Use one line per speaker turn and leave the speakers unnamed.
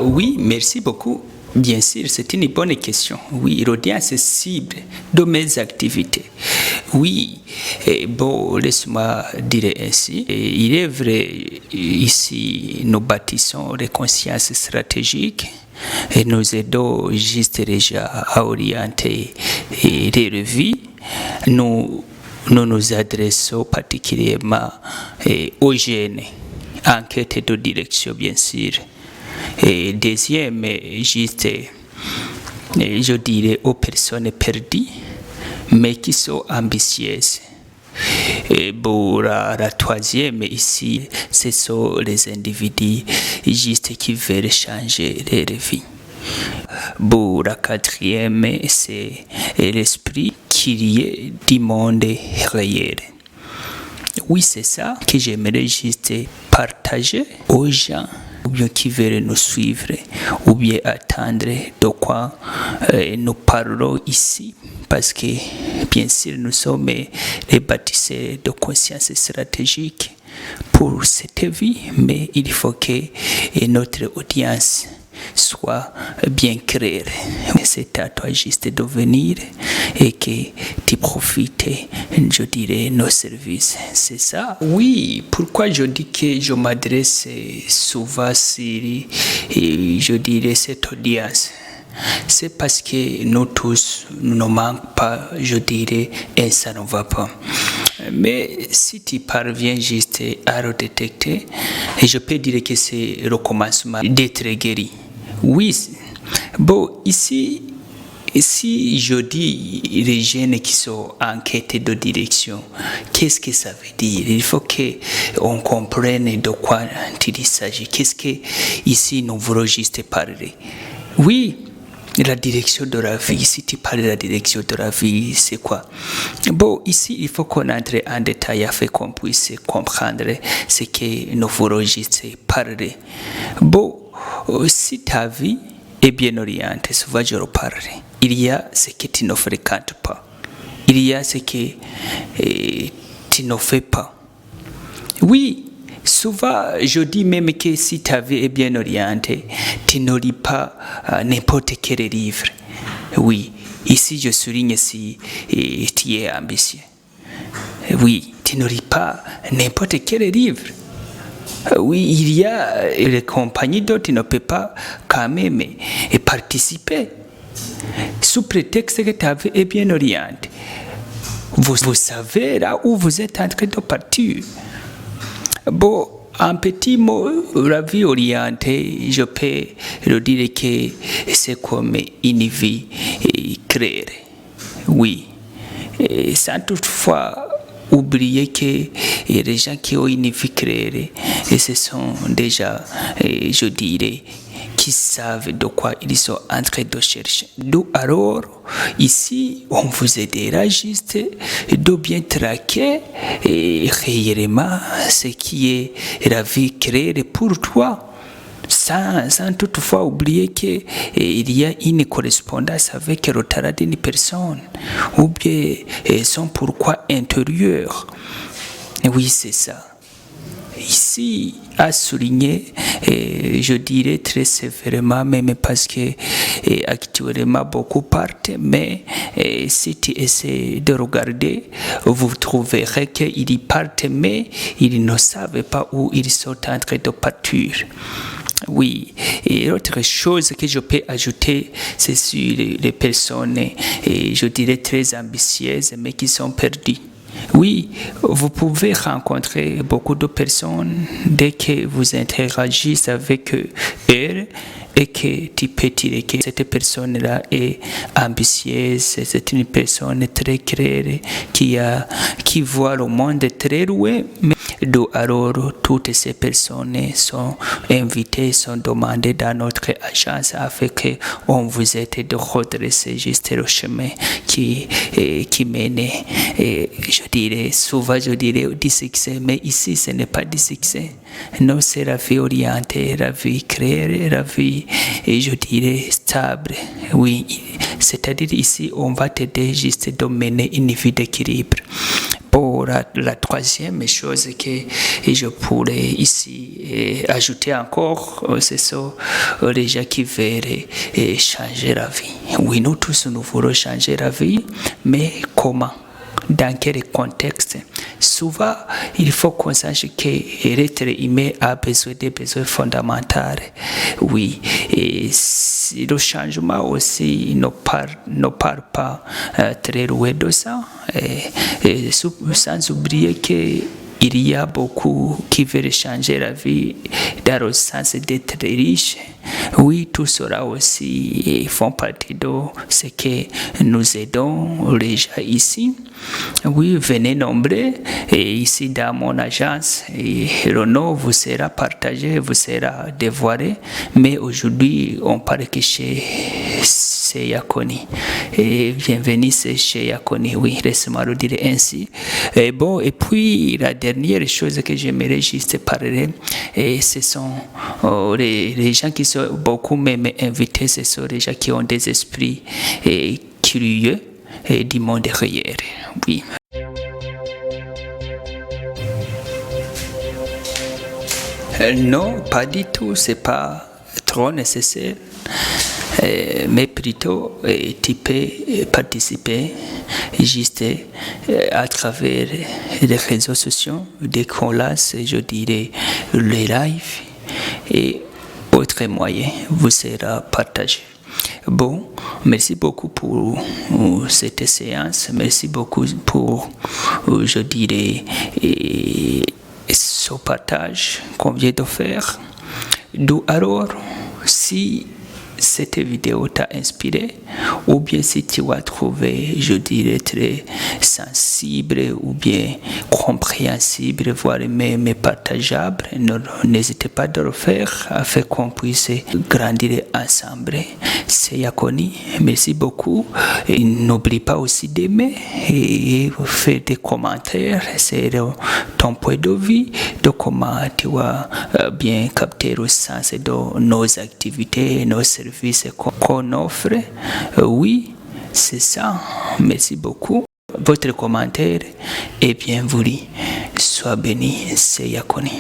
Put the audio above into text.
Oui, merci beaucoup. Bien sûr, c'est une bonne question. Oui, l'audience cible de mes activités. Oui, bon, laisse-moi dire ainsi. Il est vrai, ici, nous bâtissons les consciences stratégiques et nous aidons juste déjà à orienter les revues. Nous nous adressons particulièrement aux jeunes, enquête de direction, bien sûr. Et deuxième, juste, je dirais aux personnes perdues, mais qui sont ambitieuses. Et pour la troisième, ici, ce sont les individus juste qui veulent changer leur vie. Pour la quatrième, c'est l'esprit qui est du monde réel. Oui, c'est ça que j'aimerais juste partager aux gens ou bien qui veulent nous suivre ou bien attendre de quoi nous parlons ici. Parce que, bien sûr, nous sommes les bâtisseurs de conscience stratégique pour cette vie, mais il faut que notre audience soit bien claire. C'est à toi juste de venir et que tu profites, je dirais, nos services. C'est ça. Oui, pourquoi je dis que je m'adresse souvent sur, je dirais, cette audience? C'est parce que nous tous, nous ne manquons pas, je dirais, et ça ne va pas. Mais si tu parviens juste à le détecter, je peux dire que c'est le commencement d'être guéri. Oui, bon, ici, si je dis les jeunes qui sont en quête de direction, qu'est-ce que ça veut dire? Il faut qu'on comprenne de quoi il s'agit. Qu'est-ce que ici nous voulons juste parler? Oui, la direction de la vie. Si tu parles de la direction de la vie, c'est quoi? Bon, ici, il faut qu'on entre en détail afin qu'on puisse comprendre ce que nous voulons juste parler. Bon, si ta vie est bien orientée, souvent je reparle. Il y a ce que tu ne fréquentes pas. Il y a ce que tu ne fais pas. Oui, souvent je dis même que si ta vie est bien orientée, tu ne lis pas n'importe quel livre. Oui, ici je souligne si tu es ambitieux. Oui, tu ne lis pas n'importe quel livre. Oui, il y a les compagnies dont tu ne peux pas quand même participer. Sous prétexte que ta vie est bien orientée. Vous savez là où vous êtes en train de partir. Bon, en petit mot, la vie orientée, je peux le dire que c'est comme une vie claire. Oui, et sans toutefois oublier que les gens qui ont une vie claire, ce sont déjà, je dirais, qui savent de quoi ils sont en train de chercher. Donc alors, ici, on vous aidera juste de bien traquer réellement ce qui est la vie claire pour toi. Sans toutefois oublier qu'il y a une correspondance avec le talent d'une personne ou bien son pourquoi intérieur. Oui, c'est ça. Ici, à souligner, je dirais très sévèrement, même parce que actuellement beaucoup partent, mais si tu essaies de regarder, vous trouverez qu'ils y partent, mais ils ne savent pas où ils sont en train de partir. Oui, et l'autre chose que je peux ajouter, c'est sur les personnes, je dirais très ambitieuses, mais qui sont perdues. Oui, vous pouvez rencontrer beaucoup de personnes dès que vous interagissez avec elles et que tu peux dire que cette personne-là est ambitieuse, c'est une personne très claire qui voit le monde très loin. Donc alors, toutes ces personnes sont invitées, sont demandées dans notre agence afin qu'on vous aide de redresser juste le chemin qui mène, je dirais, souvent je dirais du succès, mais ici ce n'est pas du succès. Non, c'est la vie orientée, la vie claire, la vie, je dirais, stable. Oui, c'est-à-dire ici, on va t'aider juste de mener une vie d'équilibre. Pour la troisième chose que je pourrais ici ajouter encore, c'est ça, les gens qui veulent changer la vie. Oui, nous tous, nous voulons changer la vie, mais comment? Dans quel contexte? Souvent, il faut qu'on sache que l'être humain a besoin des besoins fondamentaux. Oui, et le changement aussi ne part pas très loin de ça. Sans oublier que il y a beaucoup qui veulent changer la vie dans le sens d'être riche. Oui, tout cela aussi font partie de ce que nous aidons les gens ici. Oui, venez nombreux et ici dans mon agence. Et le nom vous sera partagé, vous sera dévoilé. Mais aujourd'hui, on parle que chez Yakoni. Et bienvenue chez Yakoni, oui, laisse-moi le dire ainsi. Et bon, et puis la dernière chose que j'aimerais juste parler, et ce sont les gens qui sont beaucoup même invités, ce sont les gens qui ont des esprits curieux et du monde réel. Oui. Non, pas du tout, c'est pas trop nécessaire. Mais plutôt tu peux participer juste à travers les réseaux sociaux, dès qu'on lance, je dirais, les lives et autres moyens vous sera partagé. Bon, merci beaucoup pour cette séance, merci beaucoup pour, je dirais, ce partage qu'on vient de faire. D'où alors, si cette vidéo t'a inspiré, ou bien si tu as trouvé, je dirais, très sensible ou bien compréhensible, voire même partageable, n'hésitez pas à le faire afin qu'on puisse grandir ensemble. C'est Yakoni, merci beaucoup. Et n'oublie pas aussi d'aimer et faire des commentaires, c'est ton point de vue, de comment tu as bien capté le sens de nos activités, nos services qu'on offre. Oui, c'est ça. Merci beaucoup. Votre commentaire est bienvenu. Sois béni, c'est Yakoni.